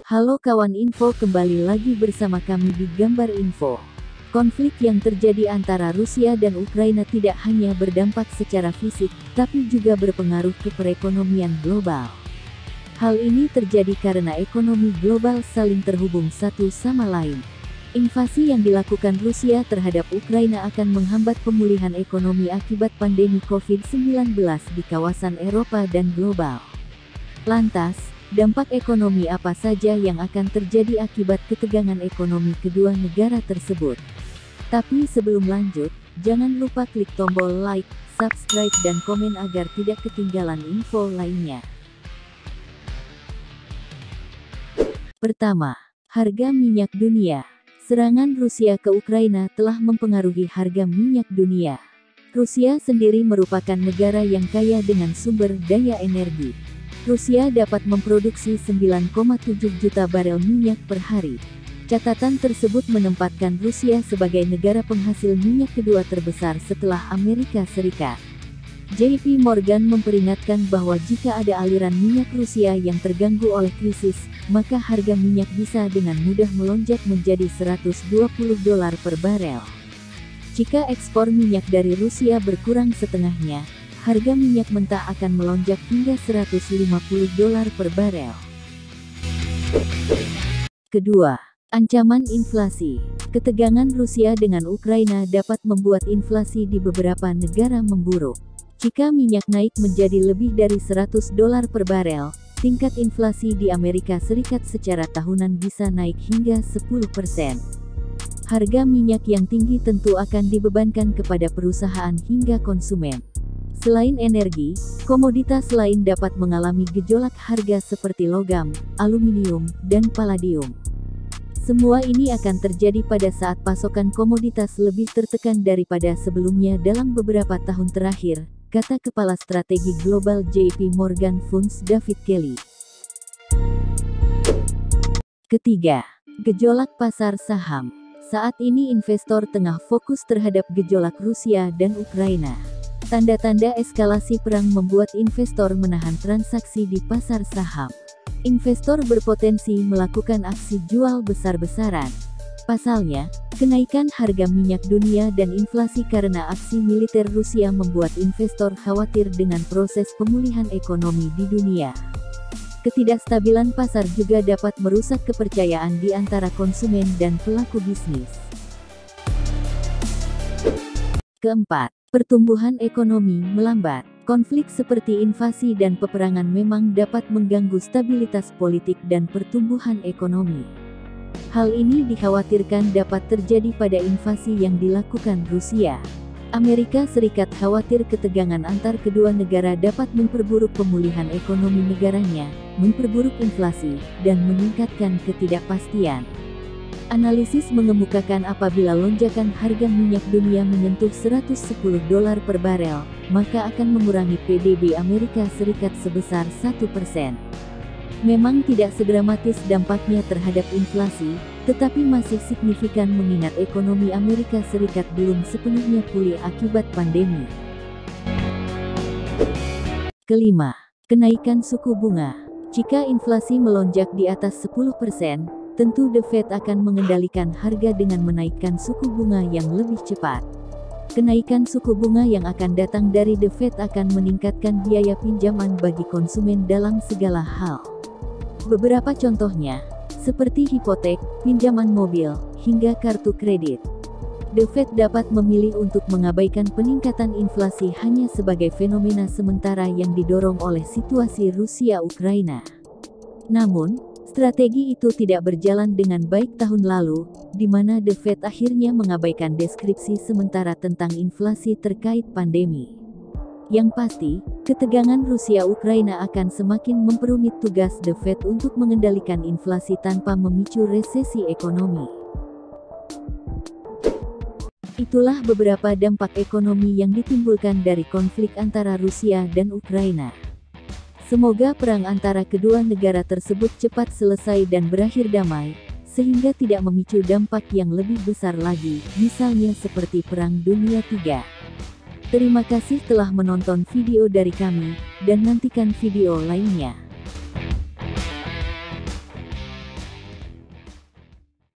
Halo kawan info, kembali lagi bersama kami di Gambar Info. Konflik yang terjadi antara Rusia dan Ukraina tidak hanya berdampak secara fisik, tapi juga berpengaruh ke perekonomian global. Hal ini terjadi karena ekonomi global saling terhubung satu sama lain. Invasi yang dilakukan Rusia terhadap Ukraina akan menghambat pemulihan ekonomi akibat pandemi COVID-19 di kawasan Eropa dan global. Lantas, dampak ekonomi apa saja yang akan terjadi akibat ketegangan ekonomi kedua negara tersebut? Tapi sebelum lanjut, jangan lupa klik tombol like, subscribe dan komen agar tidak ketinggalan info lainnya. Pertama, harga minyak dunia. Serangan Rusia ke Ukraina telah mempengaruhi harga minyak dunia. Rusia sendiri merupakan negara yang kaya dengan sumber daya energi. Rusia dapat memproduksi 9,7 juta barel minyak per hari. Catatan tersebut menempatkan Rusia sebagai negara penghasil minyak kedua terbesar setelah Amerika Serikat. JP Morgan memperingatkan bahwa jika ada aliran minyak Rusia yang terganggu oleh krisis, maka harga minyak bisa dengan mudah melonjak menjadi $120 per barel. Jika ekspor minyak dari Rusia berkurang setengahnya, harga minyak mentah akan melonjak hingga $150 per barel. Kedua, ancaman inflasi. Ketegangan Rusia dengan Ukraina dapat membuat inflasi di beberapa negara memburuk. Jika minyak naik menjadi lebih dari $100 per barel, tingkat inflasi di Amerika Serikat secara tahunan bisa naik hingga 10%. Harga minyak yang tinggi tentu akan dibebankan kepada perusahaan hingga konsumen. Selain energi, komoditas lain dapat mengalami gejolak harga seperti logam, aluminium, dan palladium. Semua ini akan terjadi pada saat pasokan komoditas lebih tertekan daripada sebelumnya dalam beberapa tahun terakhir, kata Kepala Strategi Global JP Morgan Funds David Kelly. Ketiga, gejolak pasar saham. Saat ini investor tengah fokus terhadap gejolak Rusia dan Ukraina. Tanda-tanda eskalasi perang membuat investor menahan transaksi di pasar saham. Investor berpotensi melakukan aksi jual besar-besaran. Pasalnya, kenaikan harga minyak dunia dan inflasi karena aksi militer Rusia membuat investor khawatir dengan proses pemulihan ekonomi di dunia. Ketidakstabilan pasar juga dapat merusak kepercayaan di antara konsumen dan pelaku bisnis. Keempat, pertumbuhan ekonomi melambat. Konflik seperti invasi dan peperangan memang dapat mengganggu stabilitas politik dan pertumbuhan ekonomi. Hal ini dikhawatirkan dapat terjadi pada invasi yang dilakukan Rusia. Amerika Serikat khawatir ketegangan antar kedua negara dapat memperburuk pemulihan ekonomi negaranya, memperburuk inflasi, dan meningkatkan ketidakpastian. Analisis mengemukakan apabila lonjakan harga minyak dunia menyentuh $110 per barel, maka akan mengurangi PDB Amerika Serikat sebesar 1%. Memang tidak sedramatis dampaknya terhadap inflasi, tetapi masih signifikan mengingat ekonomi Amerika Serikat belum sepenuhnya pulih akibat pandemi. Kelima, kenaikan suku bunga. Jika inflasi melonjak di atas 10%, tentu The Fed akan mengendalikan harga dengan menaikkan suku bunga yang lebih cepat. Kenaikan suku bunga yang akan datang dari The Fed akan meningkatkan biaya pinjaman bagi konsumen dalam segala hal. Beberapa contohnya, seperti hipotek, pinjaman mobil, hingga kartu kredit. The Fed dapat memilih untuk mengabaikan peningkatan inflasi hanya sebagai fenomena sementara yang didorong oleh situasi Rusia-Ukraina. Namun, strategi itu tidak berjalan dengan baik tahun lalu, di mana The Fed akhirnya mengabaikan deskripsi sementara tentang inflasi terkait pandemi. Yang pasti, ketegangan Rusia-Ukraina akan semakin memperumit tugas The Fed untuk mengendalikan inflasi tanpa memicu resesi ekonomi. Itulah beberapa dampak ekonomi yang ditimbulkan dari konflik antara Rusia dan Ukraina. Semoga perang antara kedua negara tersebut cepat selesai dan berakhir damai, sehingga tidak memicu dampak yang lebih besar lagi, misalnya seperti Perang Dunia III. Terima kasih telah menonton video dari kami, dan nantikan video lainnya.